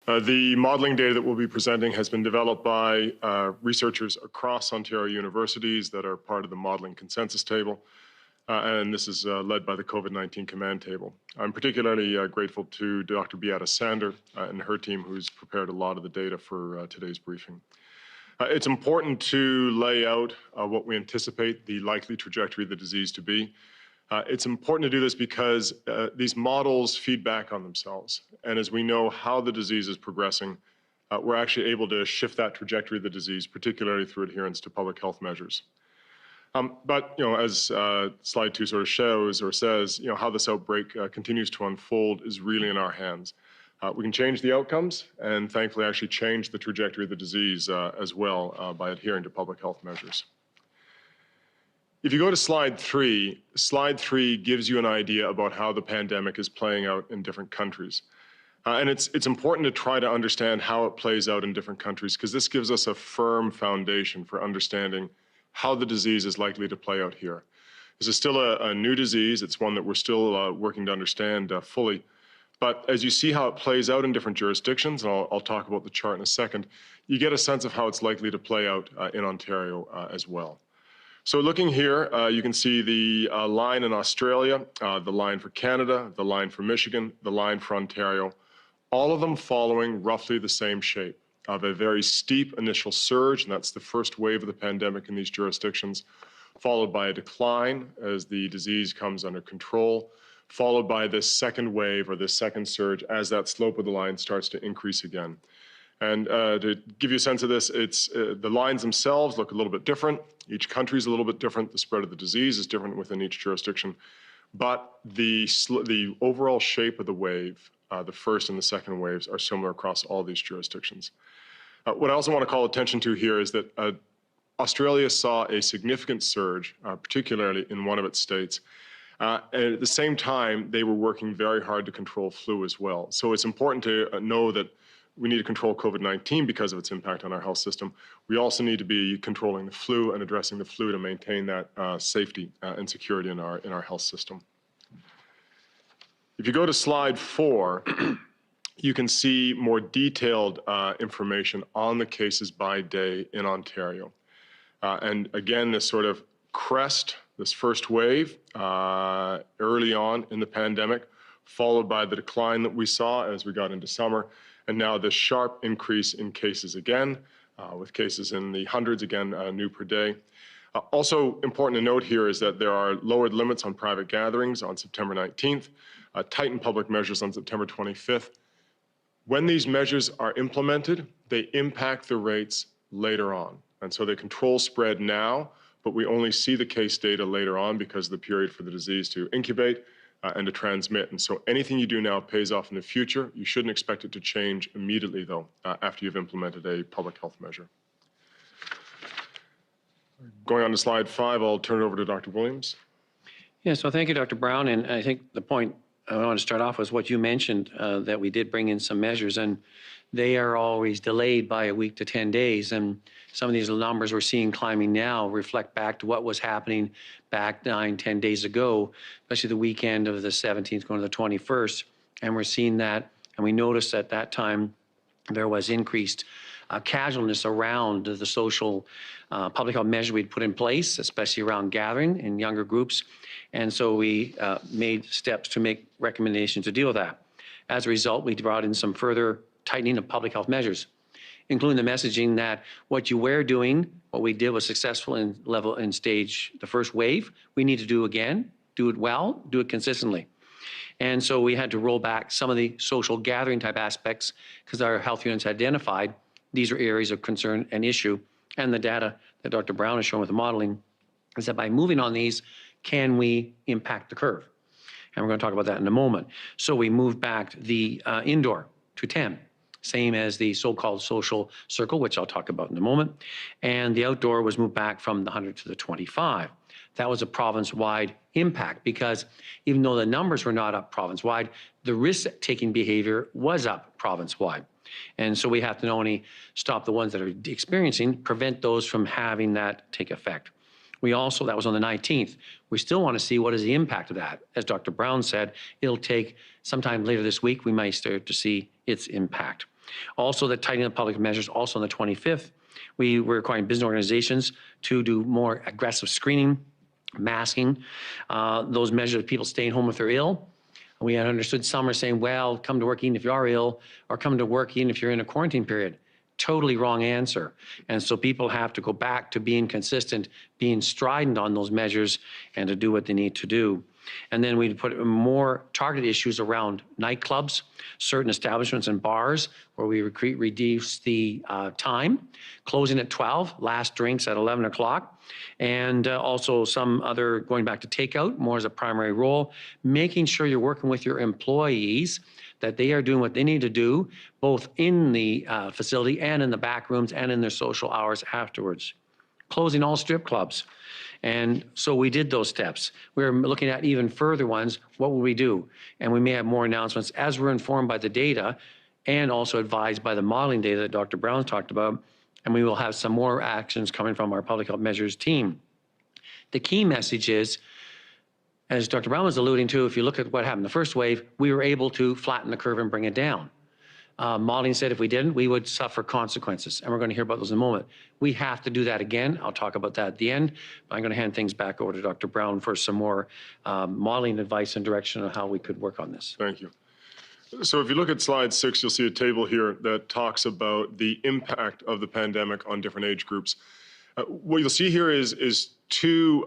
The modelling data that we'll be presenting has been developed by researchers across Ontario universities that are part of the modelling consensus table, and this is led by the COVID-19 command table. I'm particularly grateful to Dr. Beata Sander and her team, who's prepared a lot of the data for today's briefing. It's important to lay out what we anticipate the likely trajectory of the disease to be. It's important to do this because these models feed back on themselves. And as we know how the disease is progressing, we're actually able to shift that trajectory of the disease, particularly through adherence to public health measures. But as slide 2 sort of shows or says, how this outbreak continues to unfold is really in our hands. We can change the outcomes and thankfully actually change the trajectory of the disease as well by adhering to public health measures. If you go to slide 3 gives you an idea about how the pandemic is playing out in different countries. And it's important to try to understand how it plays out in different countries because this gives us a firm foundation for understanding how the disease is likely to play out here. This is still a new disease. It's one that we're still working to understand fully. But as you see how it plays out in different jurisdictions, and I'll talk about the chart in a second, you get a sense of how it's likely to play out in Ontario as well. So looking here, you can see the line in Australia, the line for Canada, the line for Michigan, the line for Ontario, all of them following roughly the same shape of a very steep initial surge, and that's the first wave of the pandemic in these jurisdictions, followed by a decline as the disease comes under control, followed by this second wave or this second surge as that slope of the line starts to increase again. And to give you a sense of this, it's the lines themselves look a little bit different. Each country is a little bit different. The spread of the disease is different within each jurisdiction. But the overall shape of the wave, the first and the second waves, are similar across all these jurisdictions. What I also want to call attention to here is that Australia saw a significant surge, particularly in one of its states. And at the same time, they were working very hard to control flu as well. So it's important to know that we need to control COVID-19 because of its impact on our health system. We also need to be controlling the flu and addressing the flu to maintain that safety and security in our health system. If you go to slide 4, you can see more detailed information on the cases by day in Ontario. And again, this sort of crest, this first wave early on in the pandemic, followed by the decline that we saw as we got into summer, and now this sharp increase in cases again, with cases in the hundreds again new per day. Also important to note here is that there are lowered limits on private gatherings on September 19th, tightened public measures on September 25th. When these measures are implemented, they impact the rates later on. And so they control spread now, but we only see the case data later on because of the period for the disease to incubate and to transmit. And so anything you do now pays off in the future. You shouldn't expect it to change immediately, though, after you've implemented a public health measure. Going on to slide 5, I'll turn it over to Dr. Williams. Yeah, so thank you, Dr. Brown. And I think the point I want to start off was what you mentioned, that we did bring in some measures, and they are always delayed by a week to 10 days. And some of these numbers we're seeing climbing now reflect back to what was happening back 9-10 days ago, especially the weekend of the 17th going to the 21st. And we're seeing that, and we noticed at that time there was increased casualness around the social public health measure we'd put in place, especially around gathering in younger groups. And so we made steps to make recommendations to deal with that. As a result, we brought in some further tightening of public health measures, including the messaging that what you were doing, what we did was successful in stage the first wave. We need to do again, do it well, do it consistently. And so we had to roll back some of the social gathering type aspects because our health units identified these are areas of concern and issue. And the data that Dr. Brown has shown with the modeling is that by moving on these, can we impact the curve? And we're going to talk about that in a moment. So we moved back the indoor to 10, same as the so-called social circle, which I'll talk about in a moment. And the outdoor was moved back from the 100 to the 25. That was a province-wide impact because even though the numbers were not up province-wide, the risk-taking behavior was up province-wide. And so we have to not only stop the ones that are experiencing, prevent those from having that take effect. We also, that was on the 19th, we still want to see what is the impact of that. As Dr. Brown said, it'll take sometime later this week, we might start to see its impact. Also, the tightening of public measures, also on the 25th, we were requiring business organizations to do more aggressive screening, masking, those measures of people staying home if they're ill. We had understood some are saying, well, come to work even if you are ill, or come to work even if you're in a quarantine period. Totally wrong answer. And so people have to go back to being consistent, being strident on those measures, and to do what they need to do. And then we put more targeted issues around nightclubs, certain establishments and bars where we reduce the time, closing at 12, last drinks at 11 o'clock, and also some other going back to takeout more as a primary role, making sure you're working with your employees that they are doing what they need to do, both in the facility and in the back rooms and in their social hours afterwards. Closing all strip clubs. And so we did those steps. We're looking at even further ones. What will we do? And we may have more announcements as we're informed by the data and also advised by the modeling data that Dr. Brown talked about. And we will have some more actions coming from our public health measures team. The key message is, as Dr. Brown was alluding to, if you look at what happened in the first wave, we were able to flatten the curve and bring it down. Modeling said if we didn't, we would suffer consequences, and we're going to hear about those in a moment. We have to do that again. I'll talk about that at the end, but I'm going to hand things back over to Dr. Brown for some more modeling advice and direction on how we could work on this. Thank you. So if you look at slide 6, you'll see a table here that talks about the impact of the pandemic on different age groups. What you'll see here is two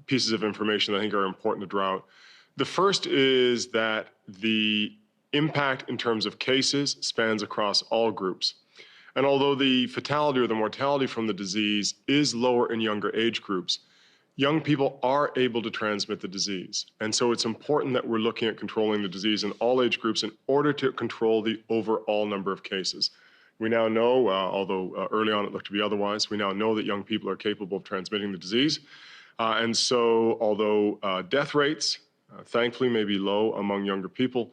pieces of information that I think are important to draw out. The first is that the impact in terms of cases spans across all groups. And although the fatality or the mortality from the disease is lower in younger age groups, young people are able to transmit the disease. And so it's important that we're looking at controlling the disease in all age groups in order to control the overall number of cases. We now know, although early on it looked to be otherwise, we now know that young people are capable of transmitting the disease. And so although death rates, thankfully, may be low among younger people,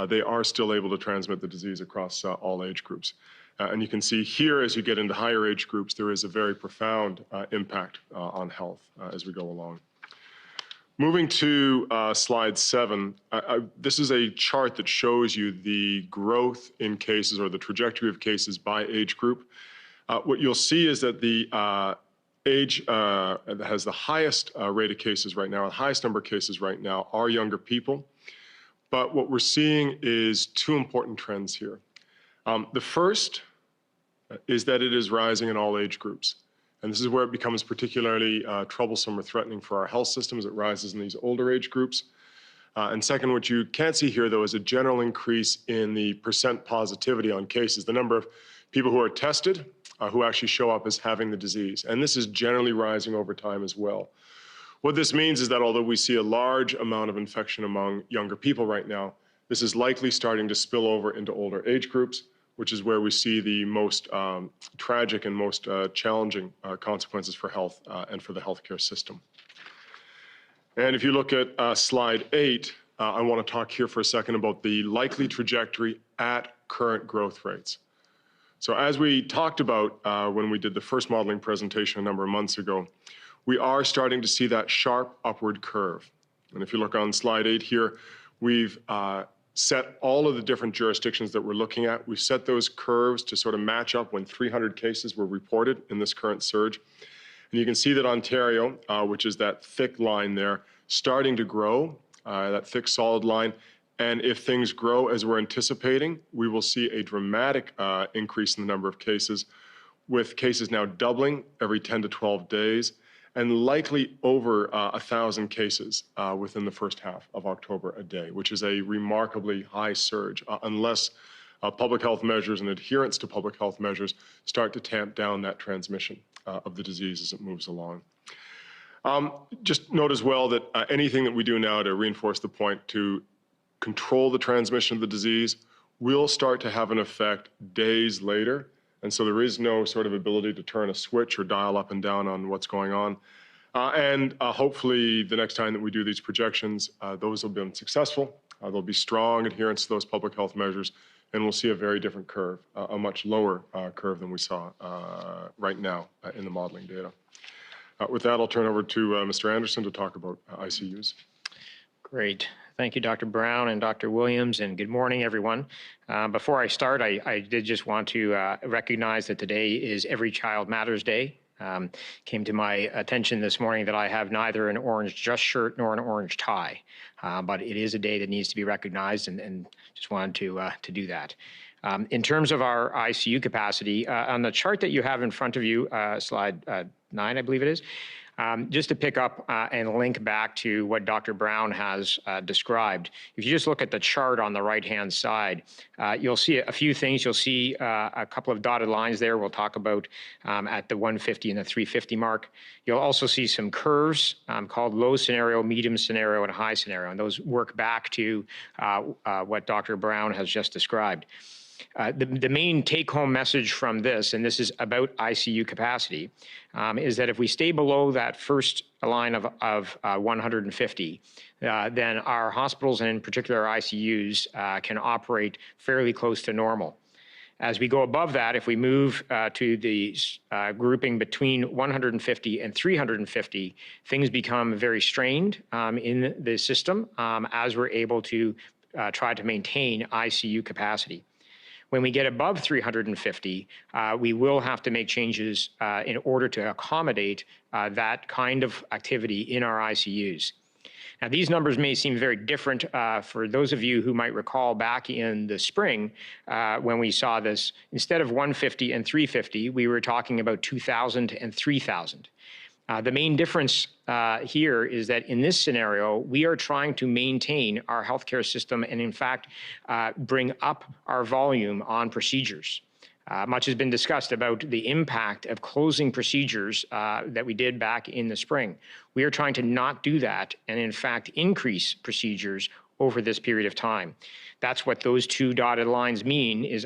they are still able to transmit the disease across all age groups. And you can see here, as you get into higher age groups, there is a very profound impact on health as we go along. Moving to slide 7, this is a chart that shows you the growth in cases or the trajectory of cases by age group. What you'll see is that the age that has the highest rate of cases right now, the highest number of cases right now, are younger people. But what we're seeing is two important trends here. The first is that it is rising in all age groups. And this is where it becomes particularly troublesome or threatening for our health system as it rises in these older age groups. And second, what you can't see here, though, is a general increase in the percent positivity on cases, the number of people who are tested who actually show up as having the disease. And this is generally rising over time as well. What this means is that although we see a large amount of infection among younger people right now, this is likely starting to spill over into older age groups, which is where we see the most tragic and most challenging consequences for health and for the healthcare system. And if you look at slide 8, I want to talk here for a second about the likely trajectory at current growth rates. So as we talked about when we did the first modeling presentation a number of months ago, we are starting to see that sharp upward curve. And if you look on slide 8 here, we've set all of the different jurisdictions that we're looking at. We've set those curves to sort of match up when 300 cases were reported in this current surge. And you can see that Ontario, which is that thick line there, starting to grow, that thick solid line. And if things grow as we're anticipating, we will see a dramatic increase in the number of cases, with cases now doubling every 10 to 12 days. And likely over 1,000 cases within the first half of October a day, which is a remarkably high surge, unless public health measures and adherence to public health measures start to tamp down that transmission of the disease as it moves along. Just note as well that anything that we do now to reinforce the point to control the transmission of the disease will start to have an effect days later. And so there is no sort of ability to turn a switch or dial up and down on what's going on. And hopefully the next time that we do these projections, those will be successful. There'll be strong adherence to those public health measures, and we'll see a very different curve, a much lower curve than we saw right now in the modeling data. With that, I'll turn over to Mr. Anderson to talk about ICUs. Great. Thank you, Dr. Brown and Dr. Williams, and good morning, everyone. Before I start, I did just want to recognize that today is Every Child Matters Day. Came to my attention this morning that I have neither an orange dress shirt nor an orange tie, but it is a day that needs to be recognized, and just wanted to do that. In terms of our ICU capacity, on the chart that you have in front of you, slide 9, I believe it is, just to pick up and link back to what Dr. Brown has described. If you just look at the chart on the right-hand side, you'll see a few things. You'll see a couple of dotted lines there we'll talk about at the 150 and the 350 mark. You'll also see some curves called low scenario, medium scenario, and high scenario, and those work back to what Dr. Brown has just described. The main take-home message from this, and this is about ICU capacity, is that if we stay below that first line of 150, then our hospitals, and in particular our ICUs, can operate fairly close to normal. As we go above that, if we move to the grouping between 150 and 350, things become very strained in the system as we're able to try to maintain ICU capacity. When we get above 350, we will have to make changes in order to accommodate that kind of activity in our ICUs. Now, these numbers may seem very different for those of you who might recall back in the spring when we saw this. Instead of 150 and 350, we were talking about 2,000 and 3,000. The main difference here is that in this scenario, we are trying to maintain our healthcare system and, in fact, bring up our volume on procedures. Much has been discussed about the impact of closing procedures that we did back in the spring. We are trying to not do that and, in fact, increase procedures over this period of time. That's what those two dotted lines mean, is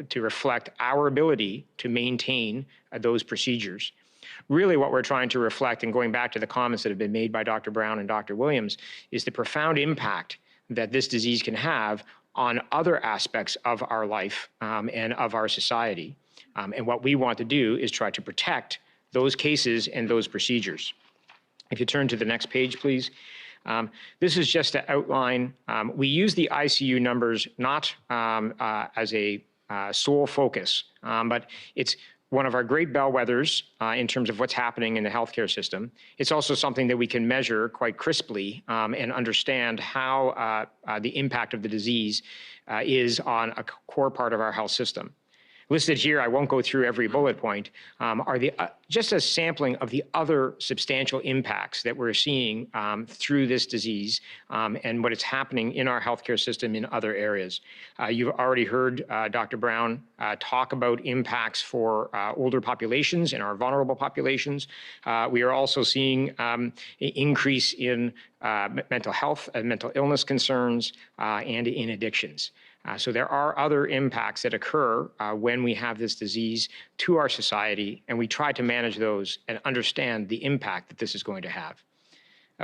to reflect our ability to maintain those procedures. Really what we're trying to reflect, and going back to the comments that have been made by Dr. Brown and Dr. Williams, is the profound impact that this disease can have on other aspects of our life and of our society. And what we want to do is try to protect those cases and those procedures. If you turn to the next page, please. This is just to outline, we use the ICU numbers not as a sole focus, but it's one of our great bellwethers in terms of what's happening in the healthcare system. It's also something that we can measure quite crisply and understand how the impact of the disease is on a core part of our health system. Listed here, I won't go through every bullet point, are just a sampling of the other substantial impacts that we're seeing through this disease and what is happening in our healthcare system in other areas. You've already heard Dr. Brown talk about impacts for older populations and our vulnerable populations. We are also seeing an increase in mental health and mental illness concerns and in addictions. So there are other impacts that occur when we have this disease to our society, and we try to manage those and understand the impact that this is going to have.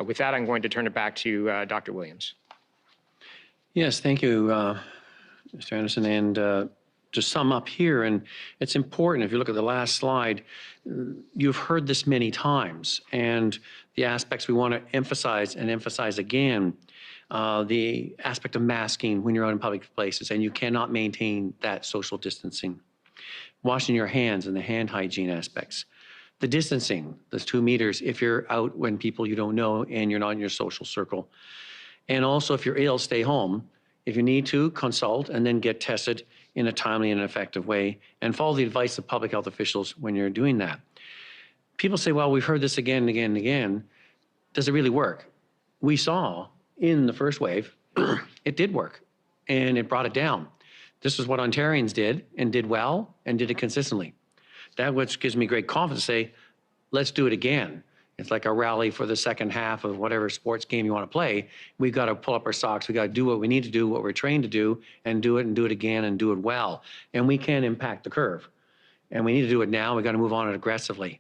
With that, I'm going to turn it back to Dr. Williams. Yes, thank you, Mr. Anderson. And to sum up here, and it's important, if you look at the last slide, you've heard this many times, and the aspects we want to emphasize and emphasize again, the aspect of masking when you're out in public places and you cannot maintain that social distancing. Washing your hands and the hand hygiene aspects. The distancing, those 2 meters if you're out when people you don't know and you're not in your social circle. And also if you're ill, stay home. If you need to, consult and then get tested in a timely and effective way and follow the advice of public health officials when you're doing that. People say, well, we've heard this again and again and again. Does it really work? We saw in the first wave, it did work and it brought it down. This is what Ontarians did and did well and did it consistently. That which gives me great confidence to say, let's do it again. It's like a rally for the second half of whatever sports game you want to play. We've got to pull up our socks. We've got to do what we need to do, what we're trained to do, and do it again and do it well. And we can impact the curve. And we need to do it now. We've got to move on it aggressively.